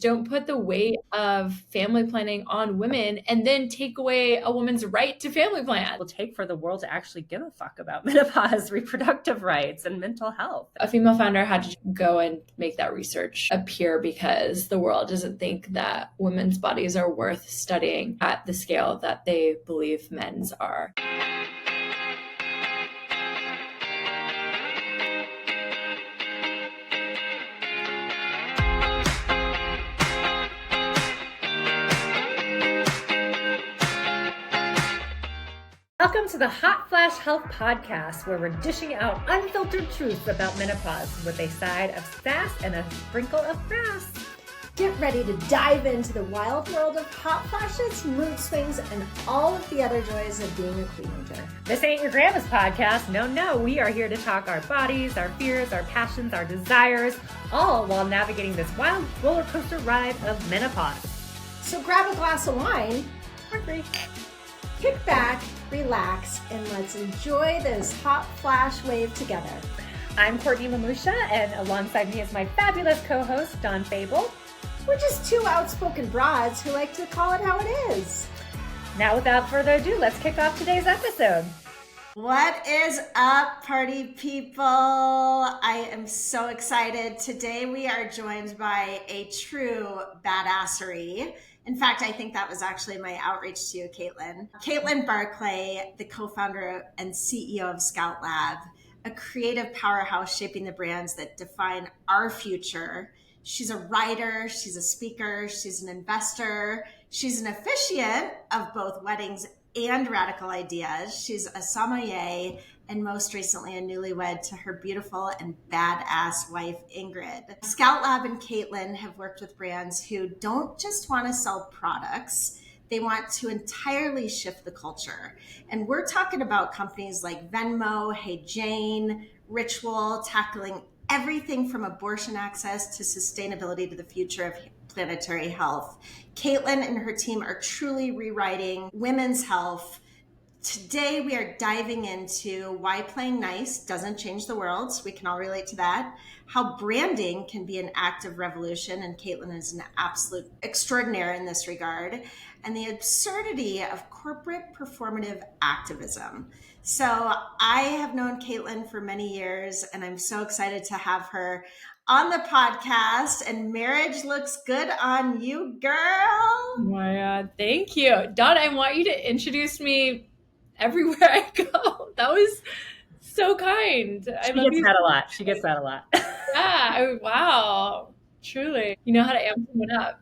Don't put the weight of family planning on women and then take away a woman's right to family plan. Will take for the world to actually give a fuck about menopause, reproductive rights, and mental health. A female founder had to go and make that research appear because the world doesn't think that women's bodies are worth studying at the scale that they believe men's are. Welcome to the Hot Flash Health Podcast, where we're dishing out unfiltered truths about menopause with a side of sass and a sprinkle of brass. Get ready to dive into the wild world of hot flashes, mood swings, and all of the other joys of being a queenager. This ain't your grandma's podcast. No, we are here to talk our bodies, our fears, our passions, our desires, all while navigating this wild roller coaster ride of menopause. So grab a glass of wine, Or three. kick back, relax, and let's enjoy this hot flash wave together. I'm Courtney Mamusha, and alongside me is my fabulous co-host, Dawn Fable. We're just two outspoken broads who like to call it how it is. Now, without further ado, let's kick off today's episode. What is up, party people? I am so excited. Today we are joined by a true badassery. In fact, I think that was actually my outreach to you, Kaitlyn. Kaitlyn Barclay, the co-founder and CEO of Scout Lab, a creative powerhouse shaping the brands that define our future. She's a writer, she's a speaker, she's an investor, she's an officiant of both weddings and radical ideas. She's a sommelier and most recently a newlywed to her beautiful and badass wife, Ingrid. Scout Lab and Kaitlyn have worked with brands who don't just want to sell products, they want to entirely shift the culture. And we're talking about companies like Venmo, Hey Jane, Ritual, tackling everything from abortion access to sustainability to the future of planetary health. Kaitlyn and her team are truly rewriting women's health. Today, we are diving into why playing nice doesn't change the world. We can all relate to that. How branding can be an active revolution, and Kaitlyn is an absolute extraordinaire in this regard. And the absurdity of corporate performative activism. So I have known Kaitlyn for many years, and I'm so excited to have her on the podcast. And marriage looks good on you, girl. Oh my God, thank you. Dawn, I want you to introduce me everywhere I go. That was so kind. She gets that a lot. Yeah, wow, truly. You know how to amp someone up.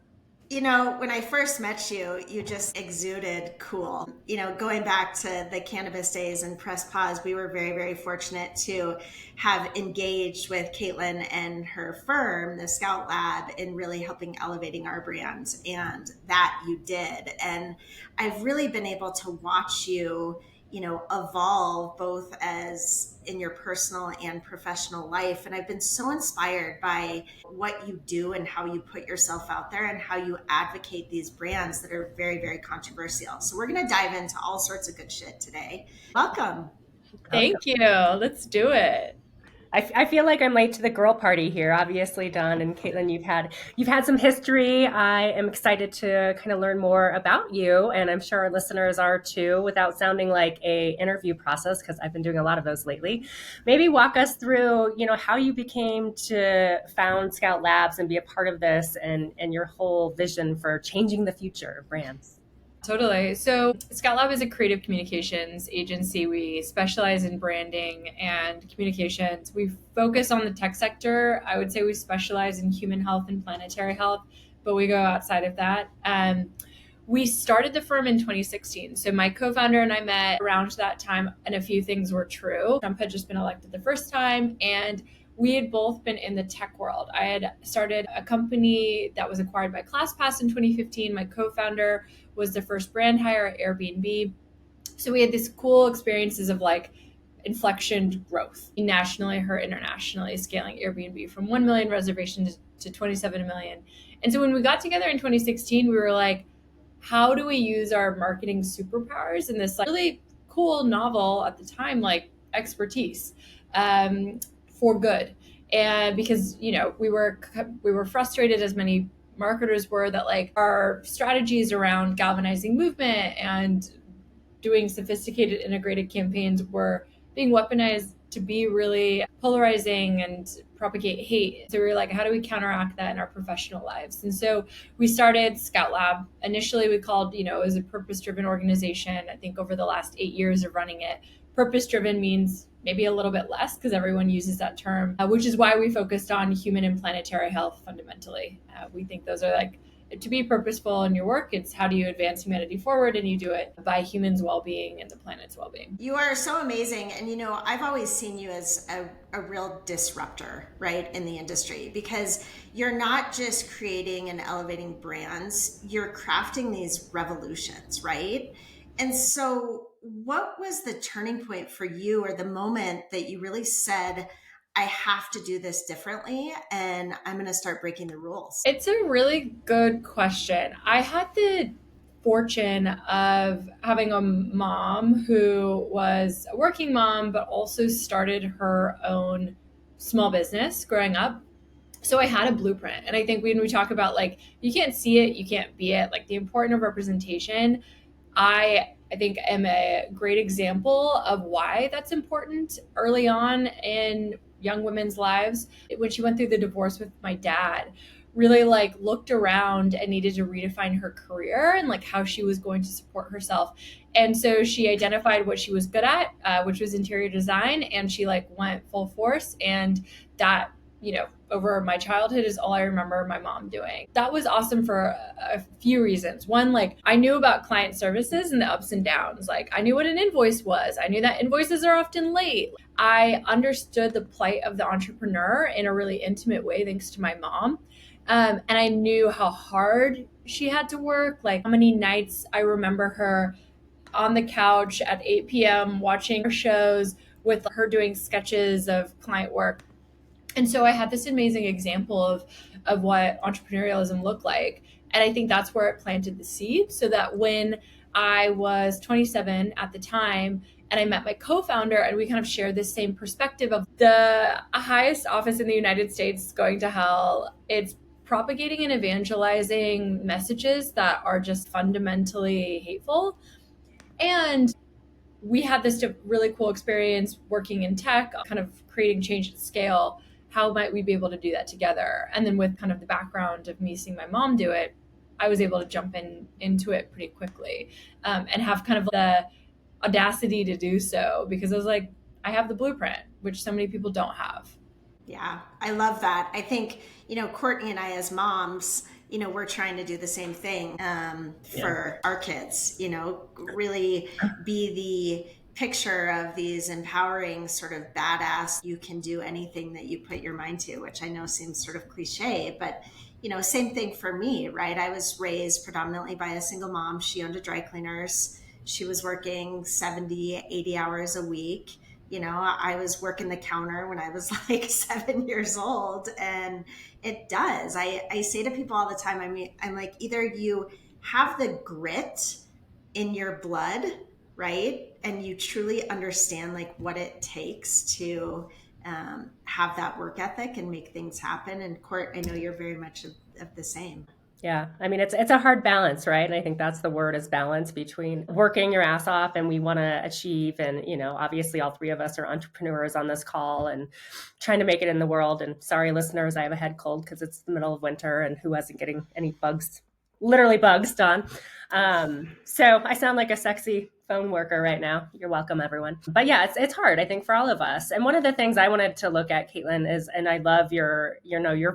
You know, when I first met you, you just exuded cool. You know, going back to the cannabis days and Press Pause, we were very, very fortunate to have engaged with Kaitlyn and her firm, the Scout Lab, in really helping elevating our brands. And that you did. And I've really been able to watch you, you know, evolve both as in your personal and professional life. And I've been so inspired by what you do and how you put yourself out there and how you advocate these brands that are very, very controversial. So we're going to dive into all sorts of good shit today. Welcome. Thank you. Let's do it. I feel like I'm late to the girl party here. Obviously, Dawn and Kaitlyn, you've had some history. I am excited to kind of learn more about you, and I'm sure our listeners are too, without sounding like a interview process, because I've been doing a lot of those lately. Maybe walk us through, you know, how you became to found Scout Labs and be a part of this, and your whole vision for changing the future of brands. Totally. So Scout Lab is a creative communications agency. We specialize in branding and communications. We focus on the tech sector. I would say we specialize in human health and planetary health, but we go outside of that. We started the firm in 2016. So my co-founder and I met around that time, and a few things were true. Trump had just been elected the first time, and we had both been in the tech world. I had started a company that was acquired by ClassPass in 2015. My co-founder was the first brand hire at Airbnb. So we had these cool experiences of like inflection growth nationally or internationally, scaling Airbnb from 1 million reservations to 27 million. And so when we got together in 2016, we were like, how do we use our marketing superpowers in this like really cool novel at the time, like expertise for good? And because, you know, we were frustrated as many marketers were that like our strategies around galvanizing movement and doing sophisticated integrated campaigns were being weaponized to be really polarizing and propagate hate. So we were like, how do we counteract that in our professional lives? And so we started Scout Lab. Initially, we called, it was a purpose-driven organization. I think over the last 8 years of running it, purpose-driven means maybe a little bit less because everyone uses that term, which is why we focused on human and planetary health fundamentally. We think those are like, to be purposeful in your work, it's how do you advance humanity forward, and you do it by humans' well-being and the planet's well-being. You are so amazing. And, I've always seen you as a real disruptor, right, in the industry, because you're not just creating and elevating brands, you're crafting these revolutions, right? And so what was the turning point for you, or the moment that you really said, I have to do this differently and I'm going to start breaking the rules? It's a really good question. I had the fortune of having a mom who was a working mom, but also started her own small business growing up. So I had a blueprint. And I think when we talk about like, you can't see it, you can't be it, like the importance of representation, I think am a great example of why that's important early on in young women's lives. When she went through the divorce with my dad, really like looked around and needed to redefine her career and like how she was going to support herself. And so she identified what she was good at, which was interior design, and she like went full force. And that, over my childhood is all I remember my mom doing. That was awesome for a few reasons. One, like I knew about client services and the ups and downs. Like I knew what an invoice was. I knew that invoices are often late. I understood the plight of the entrepreneur in a really intimate way, thanks to my mom. And I knew how hard she had to work. Like how many nights I remember her on the couch at 8 p.m. watching her shows with her doing sketches of client work. And so I had this amazing example of what entrepreneurialism looked like. And I think that's where it planted the seed, so that when I was 27 at the time and I met my co-founder and we kind of shared this same perspective of the highest office in the United States going to hell, it's propagating and evangelizing messages that are just fundamentally hateful. And we had this really cool experience working in tech, kind of creating change at scale. How might we be able to do that together? And then with kind of the background of me seeing my mom do it, I was able to jump into it pretty quickly, and have kind of the audacity to do so, because I was like, I have the blueprint, which so many people don't have. Yeah, I love that. I think, Courtney and I as moms, we're trying to do the same thing for our kids, really be the picture of these empowering sort of badass, you can do anything that you put your mind to, which I know seems sort of cliche, but same thing for me, right? I was raised predominantly by a single mom. She owned a dry cleaners. She was working 70, 80 hours a week. I was working the counter when I was like 7 years old, and it does. I say to people all the time, I'm like, either you have the grit in your blood, right? And you truly understand like what it takes to have that work ethic and make things happen. And Court, I know you're very much of the same. Yeah. I mean, it's a hard balance, right? And I think that's the word, is balance between working your ass off and we want to achieve. And, obviously all three of us are entrepreneurs on this call and trying to make it in the world. And sorry, listeners, I have a head cold because it's the middle of winter and who hasn't getting any bugs, literally bugs done. So I sound like a sexy phone worker right now. You're welcome, everyone. But yeah, it's hard, I think, for all of us. And one of the things I wanted to look at, Kaitlyn, is, and I love your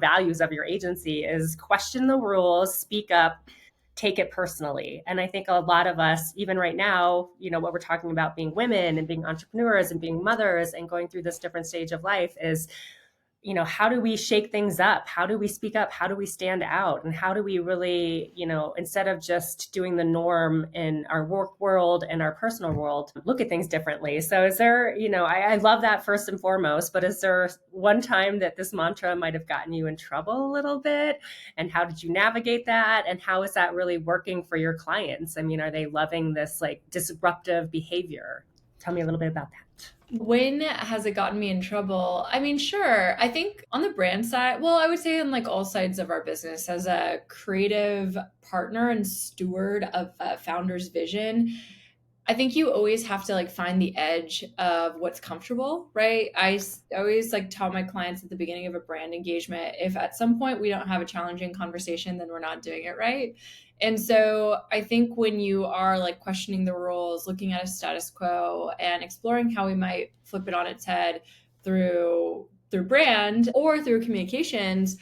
values of your agency, is question the rules, speak up, take it personally. And I think a lot of us, even right now, what we're talking about, being women and being entrepreneurs and being mothers and going through this different stage of life, is how do we shake things up? How do we speak up? How do we stand out? And how do we really, instead of just doing the norm in our work world and our personal world, look at things differently? So is there, I love that first and foremost, but is there one time that this mantra might have gotten you in trouble a little bit? And how did you navigate that? And how is that really working for your clients? I mean, are they loving this like disruptive behavior? Tell me a little bit about that. When has it gotten me in trouble? I mean, sure. I think on the brand side, well, I would say on like all sides of our business as a creative partner and steward of a founder's vision, I think you always have to like find the edge of what's comfortable, right? Always like tell my clients at the beginning of a brand engagement, if at some point we don't have a challenging conversation, then we're not doing it right. And so I think when you are like questioning the rules, looking at a status quo and exploring how we might flip it on its head through brand or through communications,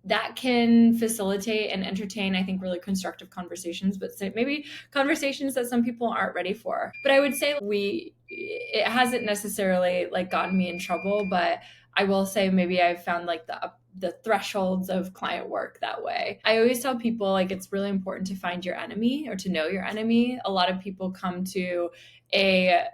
that can facilitate and entertain, I think, really constructive conversations, but maybe conversations that some people aren't ready for. But I would say it hasn't necessarily like gotten me in trouble, but I will say maybe I've found like the thresholds of client work that way. I always tell people like it's really important to find your enemy or to know your enemy. A lot of people come to a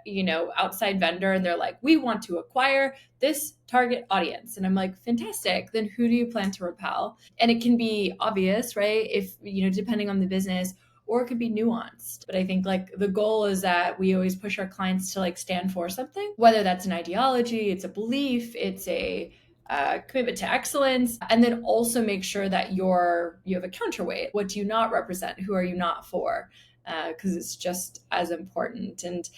outside vendor and they're like, we want to acquire this target audience, and I'm like, fantastic, then who do you plan to repel? And it can be obvious, right, if depending on the business, or it could be nuanced. But I think like the goal is that we always push our clients to like stand for something, whether that's an ideology, it's a belief, it's a commitment to excellence, and then also make sure that you have a counterweight. What do you not represent? Who are you not for? Because it's just as important. And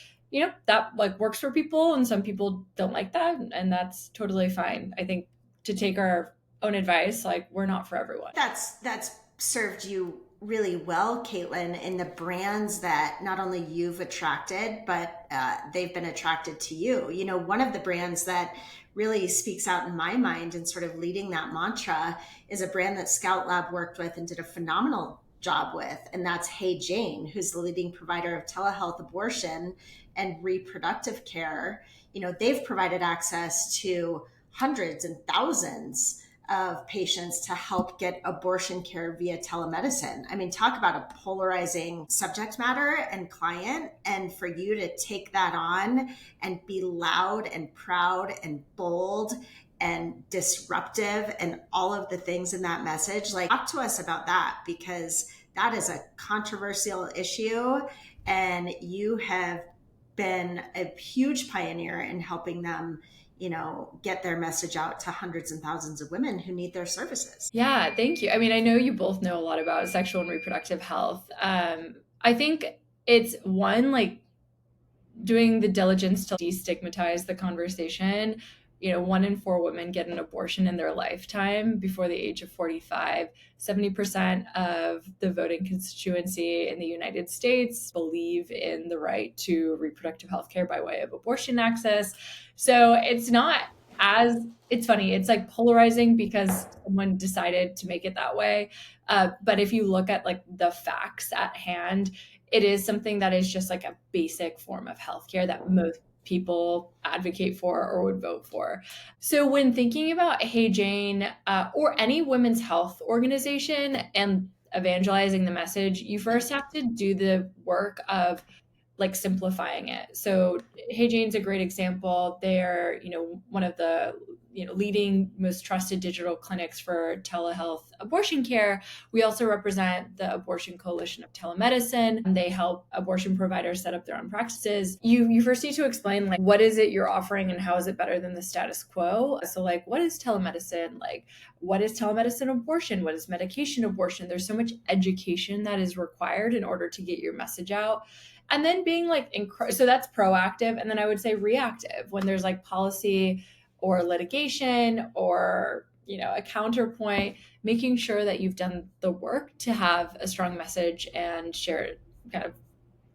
that like works for people, and some people don't like that, and that's totally fine. I think to take our own advice, like we're not for everyone. That's served you really well, Kaitlyn, in the brands that not only you've attracted, but they've been attracted to you. One of the brands that really speaks out in my mind and sort of leading that mantra is a brand that Scout Lab worked with and did a phenomenal job with, and that's Hey Jane, who's the leading provider of telehealth abortion and reproductive care. They've provided access to hundreds and thousands of patients to help get abortion care via telemedicine. I mean, talk about a polarizing subject matter and client, and for you to take that on and be loud and proud and bold and disruptive and all of the things in that message, like talk to us about that, because that is a controversial issue and you have been a huge pioneer in helping them get their message out to hundreds and thousands of women who need their services. Yeah, thank you. I mean, I know you both know a lot about sexual and reproductive health. I think it's one, like doing the diligence to destigmatize the conversation. 1 in 4 women get an abortion in their lifetime before the age of 45. 70% of the voting constituency in the United States believe in the right to reproductive health care by way of abortion access. So it's funny. It's like polarizing because someone decided to make it that way. But if you look at like the facts at hand, it is something that is just like a basic form of healthcare that most people advocate for or would vote for. So when thinking about Hey Jane or any women's health organization and evangelizing the message, you first have to do the work of like simplifying it. So Hey Jane's a great example. They're, one of the leading, most trusted digital clinics for telehealth abortion care. We also represent the Abortion Coalition of Telemedicine. They help abortion providers set up their own practices. You first need to explain like what is it you're offering and how is it better than the status quo. So like what is telemedicine? Like what is telemedicine abortion? What is medication abortion? There's so much education that is required in order to get your message out. And then being like, so that's proactive. And then I would say reactive when there's like policy or litigation or, a counterpoint, making sure that you've done the work to have a strong message and share it kind of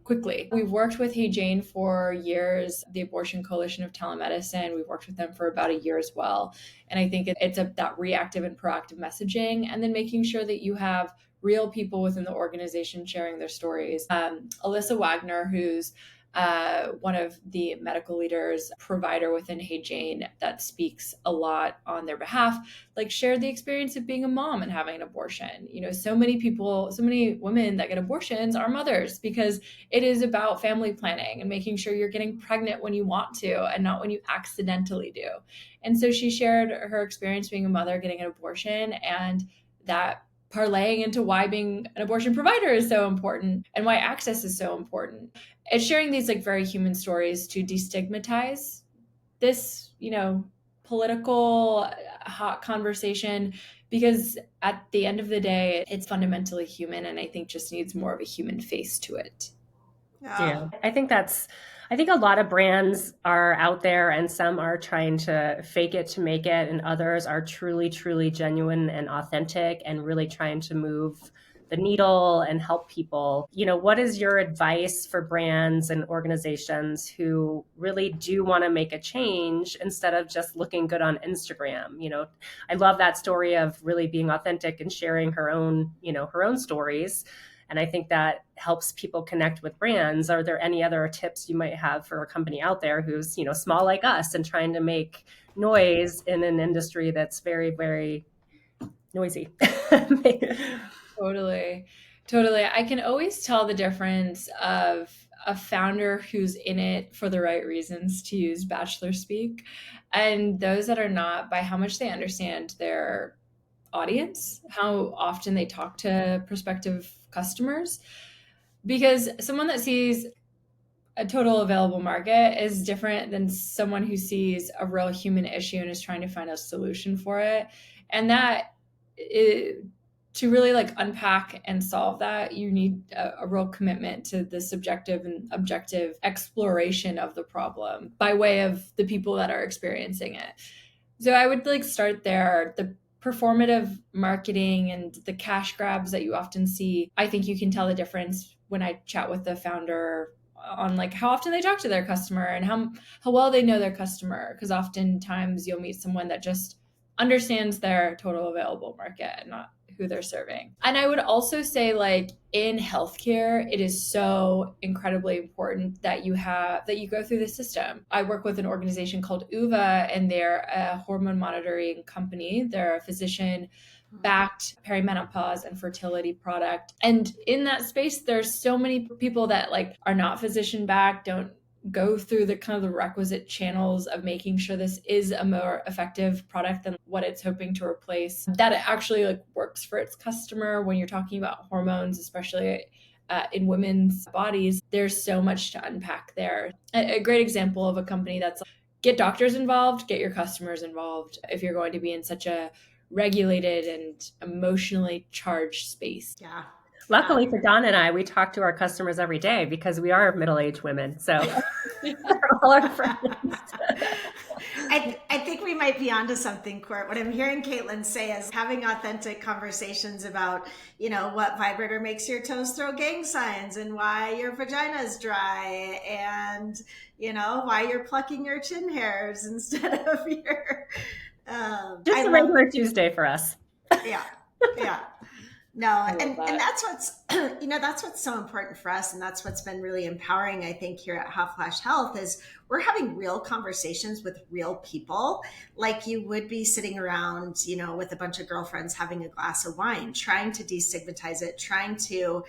quickly. We've worked with Hey Jane for years, the Abortion Coalition of Telemedicine. We've worked with them for about a year as well. And I think it's that reactive and proactive messaging, and then making sure that you have real people within the organization sharing their stories. Alyssa Wagner, who's one of the medical leaders, provider within Hey Jane that speaks a lot on their behalf, like shared the experience of being a mom and having an abortion. So many people, so many women that get abortions are mothers because it is about family planning and making sure you're getting pregnant when you want to and not when you accidentally do. And so she shared her experience being a mother, getting an abortion, and that parlaying into why being an abortion provider is so important and why access is so important. It's sharing these like very human stories to destigmatize this, political hot conversation, because at the end of the day, it's fundamentally human and I think just needs more of a human face to it. Yeah, I think a lot of brands are out there and some are trying to fake it to make it, and others are truly, truly genuine and authentic and really trying to move the needle and help people. What is your advice for brands and organizations who really do want to make a change instead of just looking good on Instagram? I love that story of really being authentic and sharing her own stories. And I think that helps people connect with brands. Are there any other tips you might have for a company out there who's, small like us and trying to make noise in an industry that's very, very noisy? Totally. Totally. I can always tell the difference of a founder who's in it for the right reasons, to use bachelor speak, and those that are not, by how much they understand their audience, how often they talk to prospective customers. Because someone that sees a total available market is different than someone who sees a real human issue and is trying to find a solution for it. And to really like unpack and solve that, you need a real commitment to the subjective and objective exploration of the problem by way of the people that are experiencing it. So I would like start there. The performative marketing and the cash grabs that you often see, I think you can tell the difference when I chat with the founder on like how often they talk to their customer and how well they know their customer, because oftentimes you'll meet someone that just understands their total available market and not who they're serving. And I would also say, like, in healthcare, it is so incredibly important that you go through the system. I work with an organization called UVA, and they're a hormone monitoring company. They're a physician backed perimenopause and fertility product. And in that space, there's so many people that like are not physician backed, don't go through the kind of the requisite channels of making sure this is a more effective product than what it's hoping to replace, that it actually like works for its customer. When you're talking about hormones, especially in women's bodies, there's so much to unpack there. A great example of a company that's like, get doctors involved, get your customers involved if you're going to be in such a regulated and emotionally charged space. Yeah. Luckily for Don and I, we talk to our customers every day because we are middle-aged women. So all our friends. I think we might be onto something, Court. What I'm hearing Kaitlyn say is having authentic conversations about, what vibrator makes your toes throw gang signs and why your vagina is dry and, why you're plucking your chin hairs instead of your... Just a regular Tuesday for us. Yeah. Yeah. No, and that's what's, that's what's so important for us. And that's what's been really empowering, I think, here at Hot Flash Health is we're having real conversations with real people, like you would be sitting around, with a bunch of girlfriends having a glass of wine, trying to destigmatize it, trying to,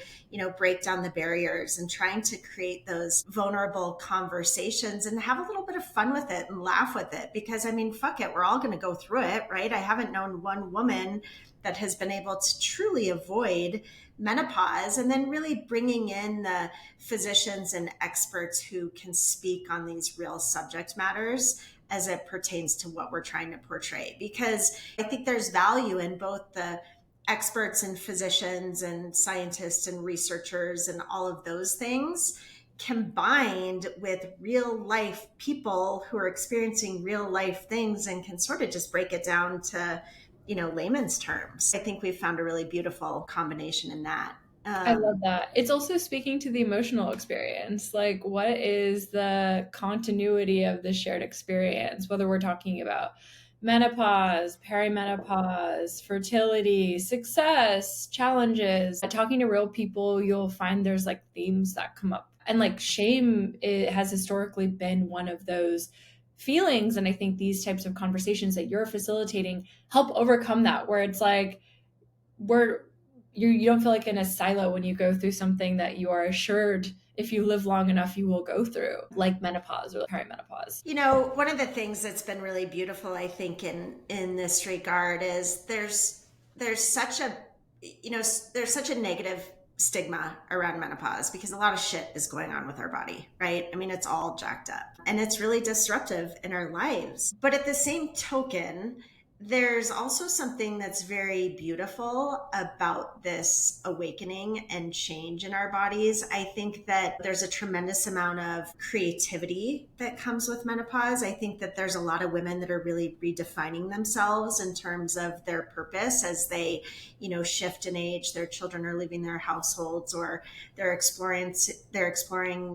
break down the barriers and trying to create those vulnerable conversations and have a little bit of fun with it and laugh with it. Because fuck it, we're all going to go through it, right? I haven't known one woman that has been able to truly avoid menopause, and then really bringing in the physicians and experts who can speak on these real subject matters as it pertains to what we're trying to portray. Because I think there's value in both the experts and physicians and scientists and researchers and all of those things combined with real life people who are experiencing real life things and can sort of just break it down to layman's terms. I think we've found a really beautiful combination in that. I love that. It's also speaking to the emotional experience. Like, what is the continuity of the shared experience, whether we're talking about menopause, perimenopause, fertility, success, challenges. Talking to real people, you'll find there's like themes that come up. And like shame, it has historically been one of those feelings. And I think these types of conversations that you're facilitating help overcome that, where it's like you don't feel like in a silo when you go through something that you are assured if you live long enough you will go through, like menopause or perimenopause. One of the things that's been really beautiful, I think, in this regard is there's such a there's such a negative stigma around menopause because a lot of shit is going on with our body, right? I mean, it's all jacked up and it's really disruptive in our lives. But at the same token, there's also something that's very beautiful about this awakening and change in our bodies. I think that there's a tremendous amount of creativity that comes with menopause. I think that there's a lot of women that are really redefining themselves in terms of their purpose as they, shift in age. Their children are leaving their households, or they're exploring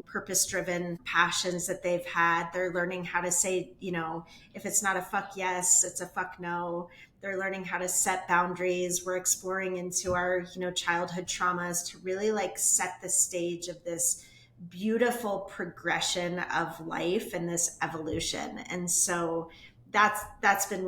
purpose-driven passions that they've had. They're learning how to say, if it's not a fuck yes, it's a fuck no. They're learning how to set boundaries. We're exploring into our, childhood traumas to really like set the stage of this beautiful progression of life and this evolution. And so that's been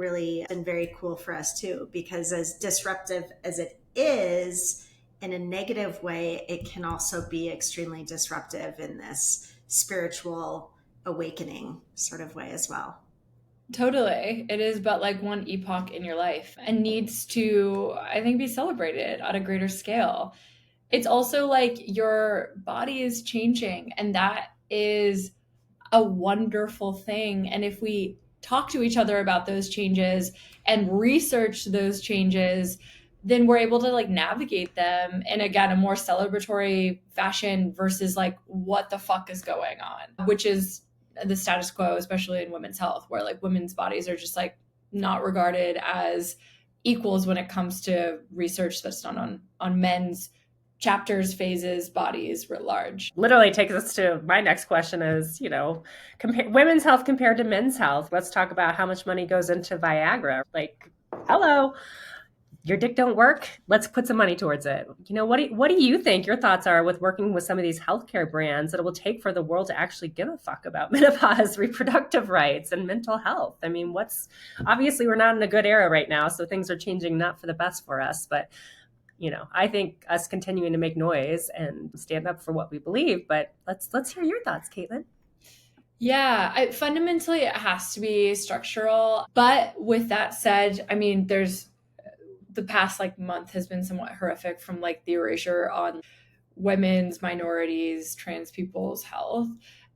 very cool for us too, because as disruptive as it is in a negative way, it can also be extremely disruptive in this spiritual awakening sort of way as well. Totally. It is but like one epoch in your life and needs to, I think, be celebrated on a greater scale. It's also like your body is changing, and that is a wonderful thing. And if we talk to each other about those changes and research those changes, then we're able to like navigate them in, again, a more celebratory fashion versus like what the fuck is going on, which is the status quo, especially in women's health, where like women's bodies are just like not regarded as equals when it comes to research that's done on men's chapters, phases, bodies writ large. Literally takes us to my next question is, women's health compared to men's health. Let's talk about how much money goes into Viagra. Like, hello, your dick don't work. Let's put some money towards it. What do you think your thoughts are with working with some of these healthcare brands that it will take for the world to actually give a fuck about menopause, reproductive rights, and mental health? I mean, obviously we're not in a good era right now, so things are changing not for the best for us, but I think us continuing to make noise and stand up for what we believe, but let's hear your thoughts, Kaitlyn. Yeah, fundamentally it has to be structural. But with that said, I mean, there's the past like month has been somewhat horrific from like the erasure on women's, minorities, trans people's health.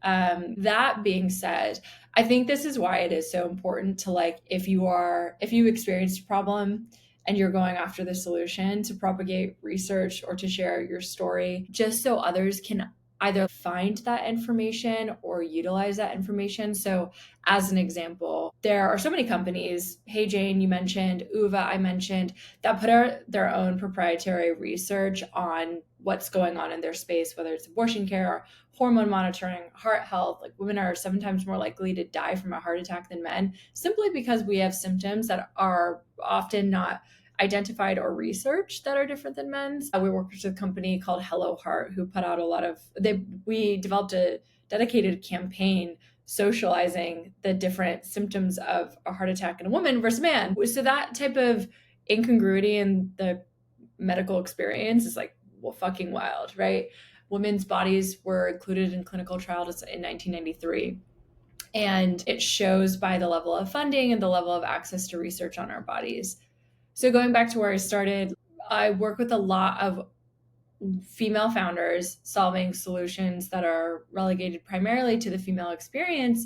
That being said, I think this is why it is so important to like, if you experienced a problem and you're going after the solution, to propagate research or to share your story, just so others can either find that information or utilize that information. So as an example, there are so many companies, Hey Jane, you mentioned, Uva, I mentioned, that put out their own proprietary research on what's going on in their space, whether it's abortion care or hormone monitoring, heart health. Like, women are 7 times more likely to die from a heart attack than men, simply because we have symptoms that are often not identified or researched that are different than men's. We worked with a company called Hello Heart who put out we developed a dedicated campaign socializing the different symptoms of a heart attack in a woman versus a man. So that type of incongruity in the medical experience is like, well, fucking wild, right? Women's bodies were included in clinical trials in 1993. And it shows by the level of funding and the level of access to research on our bodies. So going back to where I started, I work with a lot of female founders solving solutions that are relegated primarily to the female experience,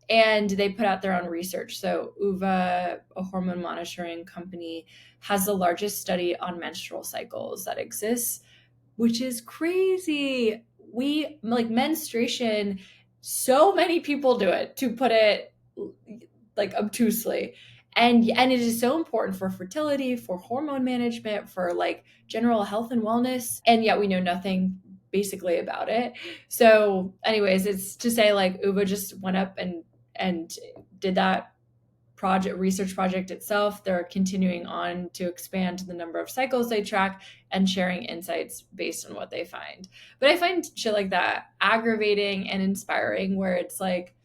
and they put out their own research. So Uva, a hormone monitoring company, has the largest study on menstrual cycles that exists, which is crazy. We like menstruation, so many people do it, to put it like obtusely. And it is so important for fertility, for hormone management, for like general health and wellness. And yet we know nothing basically about it. So anyways, it's to say like Uva just went up and did that research project itself. They're continuing on to expand the number of cycles they track and sharing insights based on what they find. But I find shit like that aggravating and inspiring, where it's like,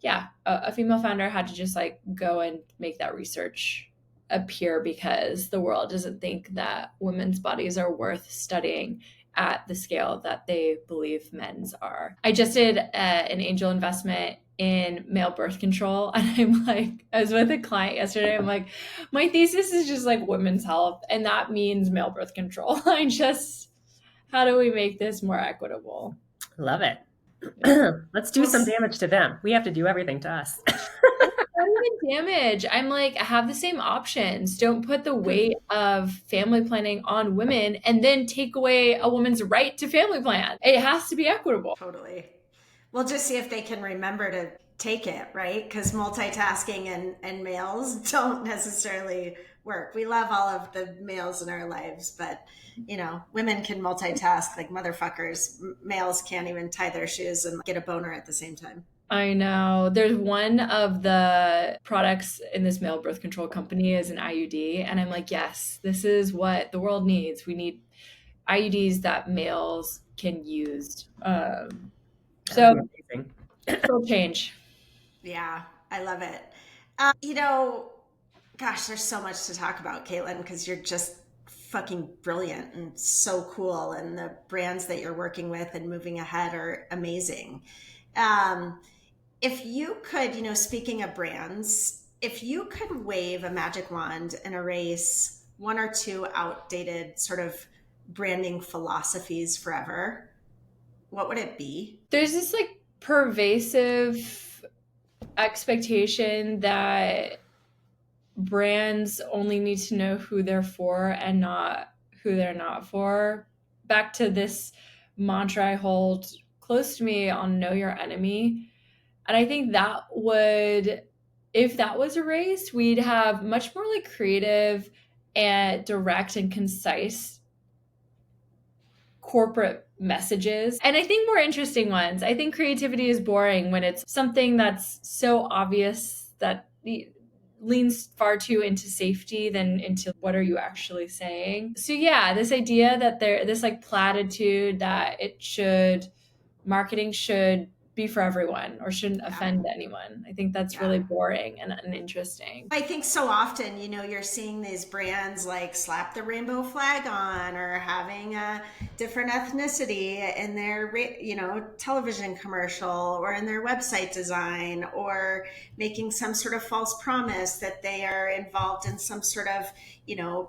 yeah, a female founder had to just like go and make that research appear because the world doesn't think that women's bodies are worth studying at the scale that they believe men's are. I just did an angel investment in male birth control, and I'm like, I was with a client yesterday, I'm like, my thesis is just like women's health, and that means male birth control. How do we make this more equitable? Love it. Yeah. Let's do some damage to them. We have to do everything to us. Not even damage. I'm like, have the same options. Don't put the weight of family planning on women and then take away a woman's right to family plan. It has to be equitable. Totally. We'll just see if they can remember to take it, right? Because multitasking and males don't necessarily work. We love all of the males in our lives, but women can multitask like motherfuckers. Males can't even tie their shoes and get a boner at the same time. I know. There's one of the products in this male birth control company is an IUD. And I'm like, yes, this is what the world needs. We need IUDs that males can use. So it'll change. Yeah, I love it. Gosh, there's so much to talk about, Kaitlyn, because you're just fucking brilliant and so cool. And the brands that you're working with and moving ahead are amazing. If you could, speaking of brands, if you could wave a magic wand and erase one or two outdated sort of branding philosophies forever, what would it be? There's this like pervasive expectation that brands only need to know who they're for and not who they're not for. Back to this mantra I hold close to me on know your enemy. And I think that would, if that was erased, we'd have much more like creative and direct and concise corporate messages. And I think more interesting ones. I think creativity is boring when it's something that's so obvious that leans far too into safety than into what are you actually saying. So yeah, this idea that this like platitude that marketing should be for everyone or shouldn't offend anyone. I think that's really boring and uninteresting. I think so often, you're seeing these brands like slap the rainbow flag on or having a different ethnicity in their, television commercial or in their website design, or making some sort of false promise that they are involved in some sort of,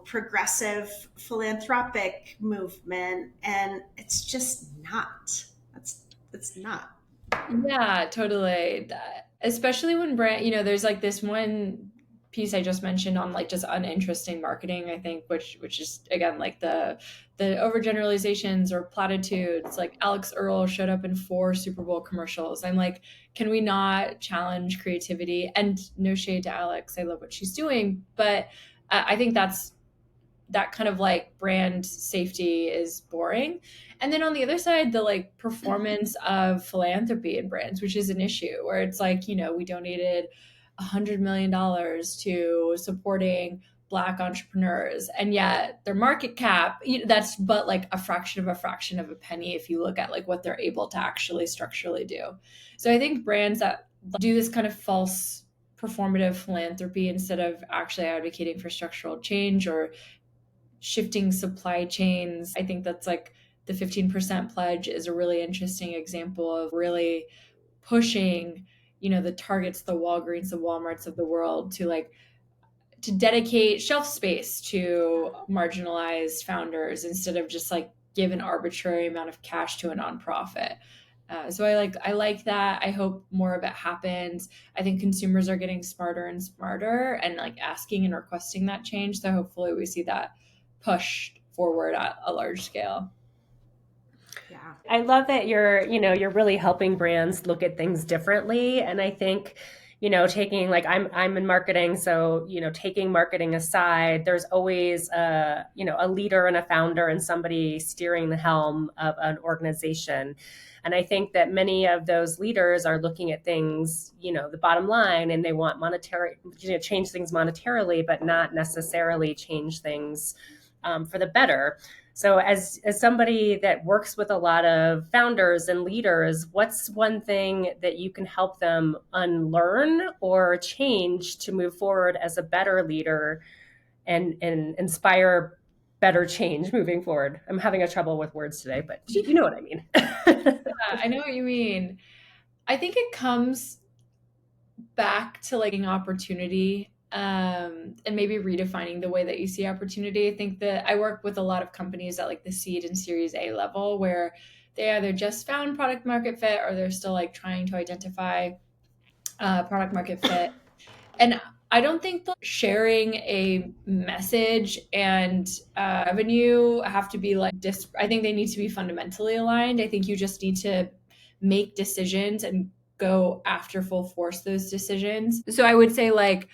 progressive philanthropic movement. And it's just not. It's not. Yeah, totally. Especially when there's like this one piece I just mentioned on like just uninteresting marketing, I think, which is again like the overgeneralizations or platitudes. Like Alex Earl showed up in 4 Super Bowl commercials. I'm like, can we not challenge creativity? And no shade to Alex, I love what she's doing, but I think that kind of like brand safety is boring. And then on the other side, the like performance of philanthropy in brands, which is an issue where it's like, we donated $100 million to supporting Black entrepreneurs. And yet their market cap, that's but like a fraction of a penny if you look at like what they're able to actually structurally do. So I think brands that do this kind of false performative philanthropy instead of actually advocating for structural change or shifting supply chains. I think that's like the 15% pledge is a really interesting example of really pushing, the Targets, the Walgreens, the Walmarts of the world to dedicate shelf space to marginalized founders instead of just like give an arbitrary amount of cash to a nonprofit. So I like that. I hope more of it happens. I think consumers are getting smarter and smarter and like asking and requesting that change. So hopefully we see that pushed forward at a large scale. Yeah. I love that you're really helping brands look at things differently. And I think, taking like I'm in marketing, so taking marketing aside, there's always a leader and a founder and somebody steering the helm of an organization. And I think that many of those leaders are looking at things, the bottom line, and they want change things monetarily, but not necessarily change things for the better. So as somebody that works with a lot of founders and leaders, what's one thing that you can help them unlearn or change to move forward as a better leader and inspire better change moving forward? I'm having a trouble with words today, but you know what I mean. I know what you mean. I think it comes back to like an opportunity, and maybe redefining the way that you see opportunity. I think that I work with a lot of companies at like the seed and series A level where they either just found product market fit or they're still like trying to identify product market fit. And I don't think that sharing a message and revenue have to be like I think they need to be fundamentally aligned. I think you just need to make decisions and go after full force those decisions. So I would say like,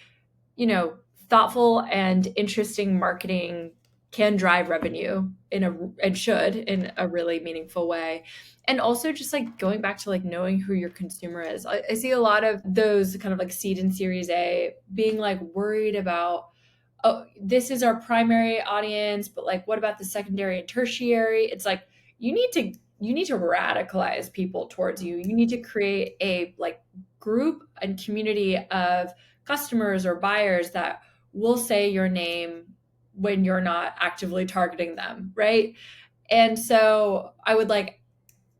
thoughtful and interesting marketing can drive revenue and should in a really meaningful way. And also just like going back to like knowing who your consumer is. I see a lot of those kind of like seed and series A being like worried about, oh, this is our primary audience, but like what about the secondary and tertiary? It's like you need to radicalize people towards you. You need to create a like group and community of customers or buyers that will say your name when you're not actively targeting them, right? And so I would like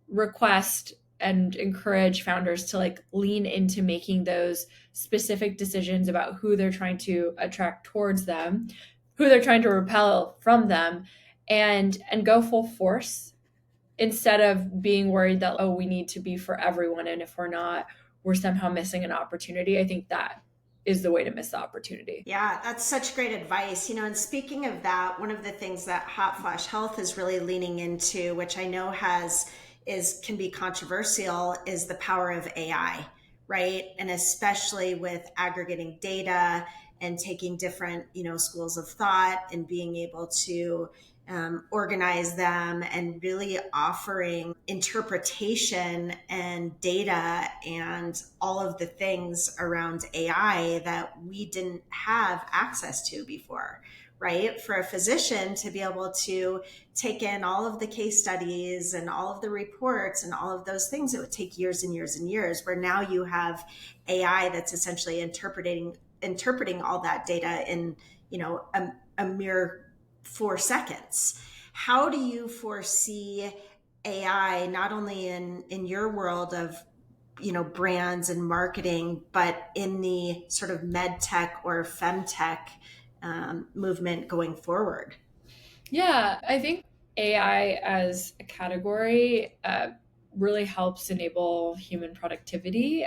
request and encourage founders to like lean into making those specific decisions about who they're trying to attract towards them, who they're trying to repel from them, and go full force instead of being worried that, oh, we need to be for everyone, and if we're not, we're somehow missing an opportunity. I think that is the way to miss the opportunity. Yeah, that's such great advice. And speaking of that, one of the things that Hot Flash Health is really leaning into, which I know can be controversial, is the power of AI, right? And especially with aggregating data and taking different, schools of thought and being able to organize them and really offering interpretation and data and all of the things around AI that we didn't have access to before, right? For a physician to be able to take in all of the case studies and all of the reports and all of those things, it would take years and years and years, where now you have AI that's essentially interpreting all that data in, a mere 4 seconds. How do you foresee AI not only in your world of brands and marketing, but in the sort of med tech or femtech movement going forward? Yeah, I think AI as a category really helps enable human productivity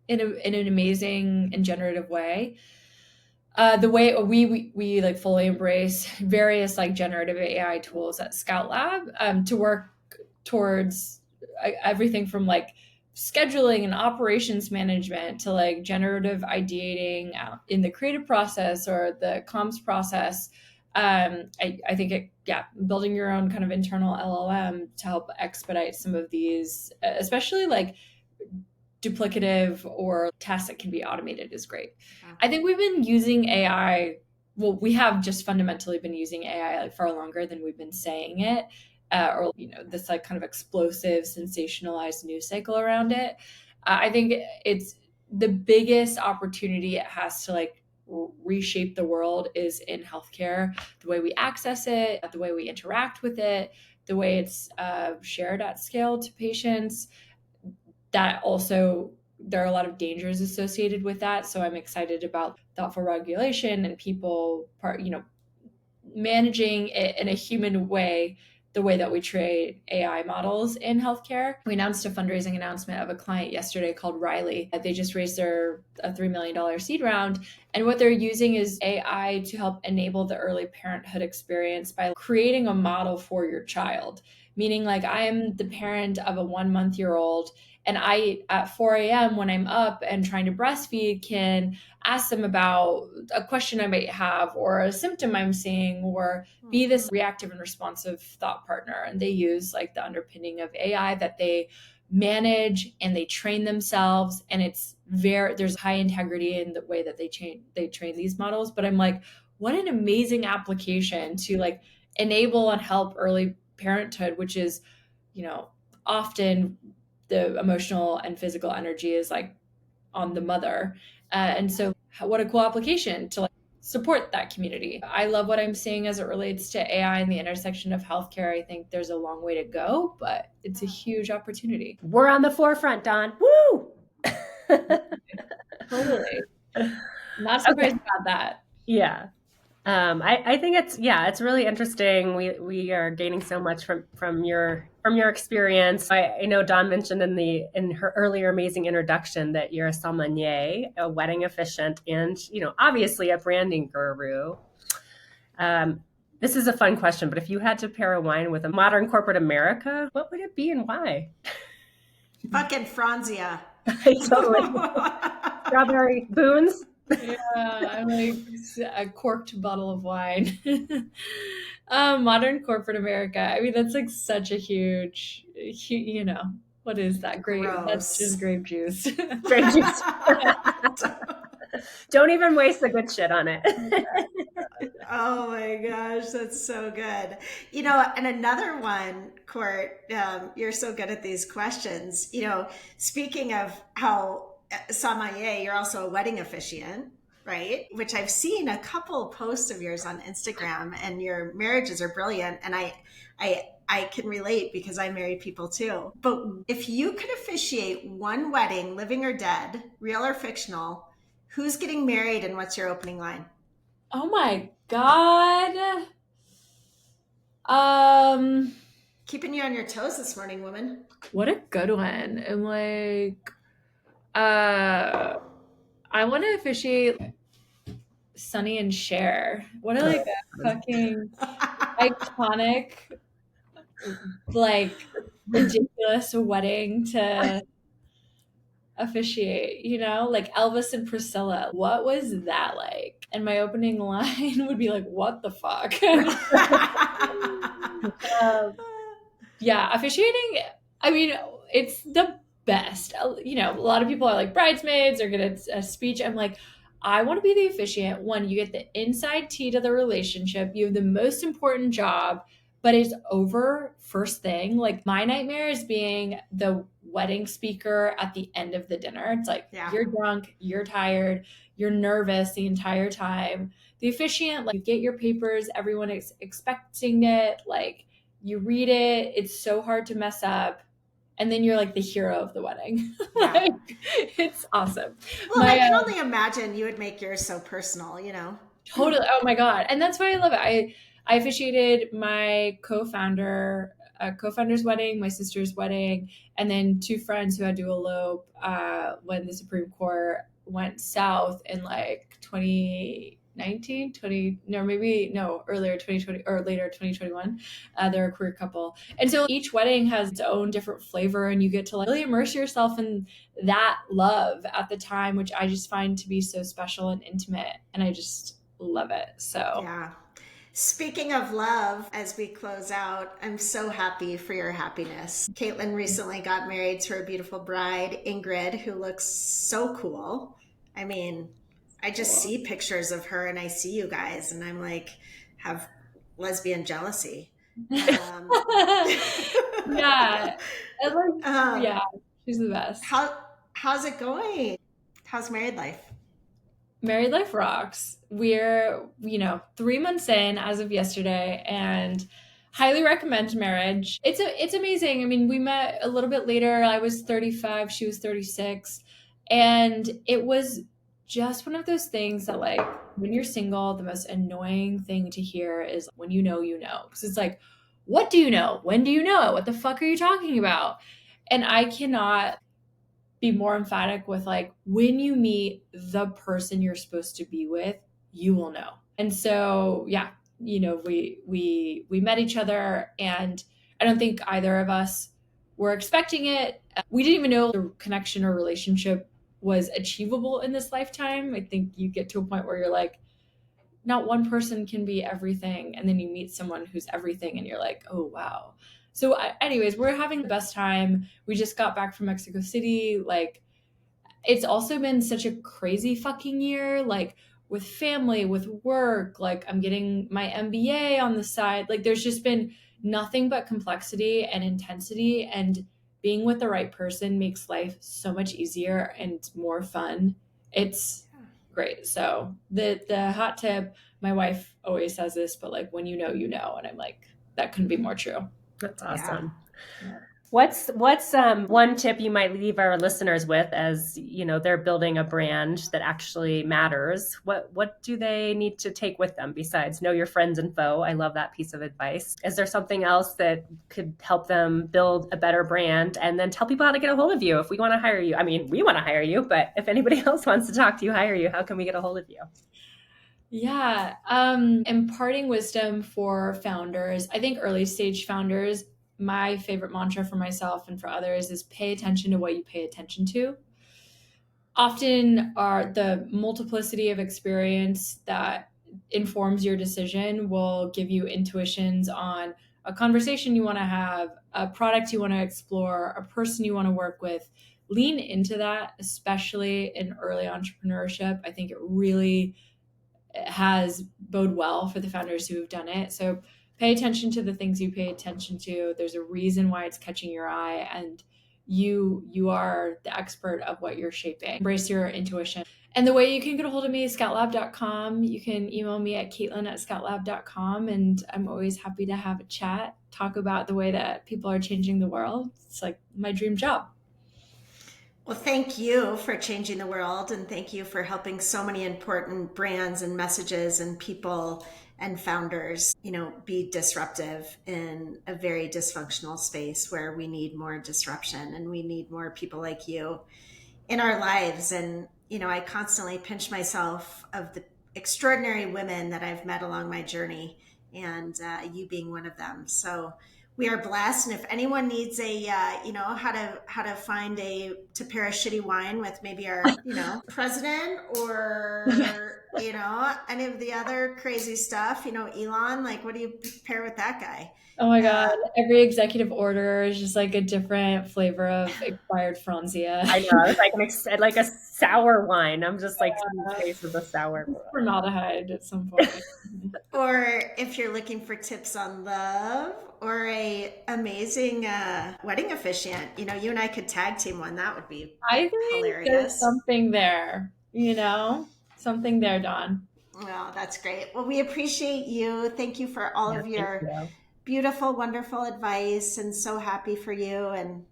in an amazing and generative way. The way we like fully embrace various like generative AI tools at Scout Lab to work towards everything from like scheduling and operations management to like generative ideating in the creative process or the comms process. I think building your own kind of internal LLM to help expedite some of these, especially like duplicative or tasks that can be automated, is great. I think we've been using AI. Well, we have just fundamentally been using AI like far longer than we've been saying it, or this like kind of explosive, sensationalized news cycle around it. I think it's the biggest opportunity it has to like reshape the world is in healthcare, the way we access it, the way we interact with it, the way it's shared at scale to patients. That also, there are a lot of dangers associated with that. So I'm excited about thoughtful regulation and people managing it in a human way, the way that we trade AI models in healthcare. We announced a fundraising announcement of a client yesterday called Riley. They just raised their a $3 million seed round. And what they're using is AI to help enable the early parenthood experience by creating a model for your child. Meaning, like, I am the parent of a 1-month-old, and I, at 4 a.m., when I'm up and trying to breastfeed, can ask them about a question I might have or a symptom I'm seeing, or be this reactive and responsive thought partner. And they use like the underpinning of AI that they manage and they train themselves. And there's high integrity in the way that they train these models. But I'm like, what an amazing application to like enable and help early parenthood, which is, often the emotional and physical energy is like on the mother. And so what a cool application to like support that community. I love what I'm seeing as it relates to AI and the intersection of healthcare. I think there's a long way to go, but it's a huge opportunity. We're on the forefront, Dawn. Woo! Totally. Not surprised about that. Yeah. I think it's really interesting. We are gaining so much from your experience. I know Dawn mentioned in her earlier amazing introduction that you're a sommelier, a wedding officiant, and obviously a branding guru. This is a fun question, but if you had to pair a wine with a modern corporate America, what would it be and why? Fucking Franzia. Totally. Strawberry boons. Yeah, I like a corked bottle of wine. Modern corporate America. I mean, that's like such a huge, what is that? Grape. That's just grape juice. Grape juice. Don't even waste the good shit on it. Oh my gosh, that's so good. And another one, Court, you're so good at these questions. Speaking of how sommelier, you're also a wedding officiant, right? Which I've seen a couple posts of yours on Instagram, and your marriages are brilliant. And I can relate because I married people too. But if you could officiate one wedding, living or dead, real or fictional, who's getting married and what's your opening line? Oh my God. Keeping you on your toes this morning, woman. What a good one. And like, I want to officiate Sonny and Cher. What a like a fucking iconic, like ridiculous wedding to officiate, like Elvis and Priscilla. What was that like? And my opening line would be like, what the fuck? Yeah, officiating, I mean, it's the best. A lot of people are like bridesmaids or get a speech. I'm like, I want to be the officiant. One, you get the inside tea to the relationship. You have the most important job, but it's over first thing. Like my nightmare is being the wedding speaker at the end of the dinner. It's like You're drunk, you're tired, you're nervous the entire time. The officiant, like you get your papers, everyone is expecting it, like you read it, it's so hard to mess up. And then you're like the hero of the wedding. Like, it's awesome. Well, I can only imagine you would make yours so personal, Totally. Oh my God. And that's why I love it. I officiated my co-founder's wedding, my sister's wedding, and then two friends who had to elope when the Supreme Court went south in like 2019, earlier 2020 or later 2021. They're a queer couple. And so each wedding has its own different flavor, and you get to like really immerse yourself in that love at the time, which I just find to be so special and intimate. And I just love it. So yeah. Speaking of love, as we close out, I'm so happy for your happiness. Kaitlyn recently got married to her beautiful bride, Ingrid, who looks so cool. I mean, I just see pictures of her and I see you guys and I'm like, have lesbian jealousy. Yeah. Yeah, she's the best. How's it going? How's married life? Married life rocks. We're, 3 months in as of yesterday, and highly recommend marriage. It's amazing. I mean, we met a little bit later. I was 35, she was 36, and it was just one of those things that like when you're single, the most annoying thing to hear is when you know, because it's like, what do you know? When do you know? What the fuck are you talking about? And I cannot be more emphatic with like, when you meet the person you're supposed to be with, you will know. And so, yeah, we met each other, and I don't think either of us were expecting it. We didn't even know the connection or relationship was achievable in this lifetime. I think you get to a point where you're like, not one person can be everything. And then you meet someone who's everything and you're like, oh, wow. So anyways, we're having the best time. We just got back from Mexico City. Like, it's also been such a crazy fucking year, like with family, with work, like I'm getting my MBA on the side. Like there's just been nothing but complexity and intensity, and being with the right person makes life so much easier and more fun. It's great. So the hot tip, my wife always says this, but like, when you know, and I'm like, that couldn't be more true. That's awesome. Yeah. What's one tip you might leave our listeners with as, they're building a brand that actually matters? What do they need to take with them besides know your friends and foe? I love that piece of advice. Is there something else that could help them build a better brand? And then tell people how to get a hold of you if we want to hire you. I mean, we want to hire you, but if anybody else wants to talk to you, hire you, how can we get a hold of you? Yeah. Imparting wisdom for founders. I think early stage founders, my favorite mantra for myself and for others is pay attention to what you pay attention to. Often are the multiplicity of experience that informs your decision will give you intuitions on a conversation you want to have, a product you want to explore, a person you want to work with. Lean into that, especially in early entrepreneurship. I think it really has bode well for the founders who have done it. So pay attention to the things you pay attention to. There's a reason why it's catching your eye, and you are the expert of what you're shaping. Embrace your intuition. And the way you can get a hold of me is scoutlab.com. You can email me at Kaitlyn@scoutlab.com, and I'm always happy to have a chat, talk about the way that people are changing the world. It's like my dream job. Well, thank you for changing the world, and thank you for helping so many important brands and messages and people and founders, be disruptive in a very dysfunctional space where we need more disruption and we need more people like you in our lives. And, I constantly pinch myself of the extraordinary women that I've met along my journey, and you being one of them. So we are blessed. And if anyone needs a, how to find to pair a shitty wine with maybe our, president, or, any of the other crazy stuff, Elon, like, what do you pair with that guy? Oh my God. Every executive order is just like a different flavor of expired Franzia. I know. It's like a sour wine. I'm just like taste of the sour formaldehyde at some point. Or if you're looking for tips on love or a amazing wedding officiant, you and I could tag team one. That would be hilarious. There's something there, something there, Dawn. Well, that's great. Well, we appreciate you. Thank you for all of your beautiful, wonderful advice, and so happy for you. And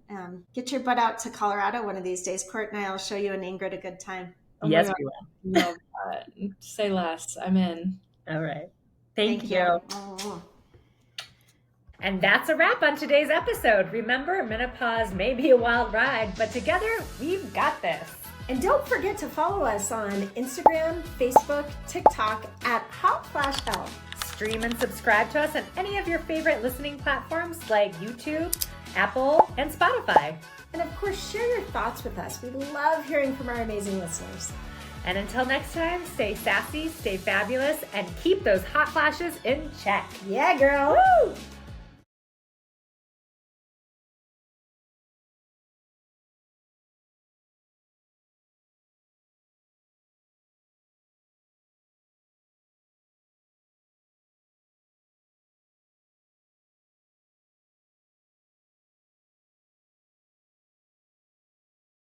get your butt out to Colorado one of these days, Court, and I'll show you and Ingrid a good time. Yes, we will. Love that. Say less. I'm in. All right. Thank you. And that's a wrap on today's episode. Remember, menopause may be a wild ride, but together we've got this. And don't forget to follow us on Instagram, Facebook, TikTok at Hot Flash Health. Stream and subscribe to us on any of your favorite listening platforms like YouTube, Apple, and Spotify. And of course, share your thoughts with us. We love hearing from our amazing listeners. And until next time, stay sassy, stay fabulous, and keep those hot flashes in check. Yeah, girl. Woo!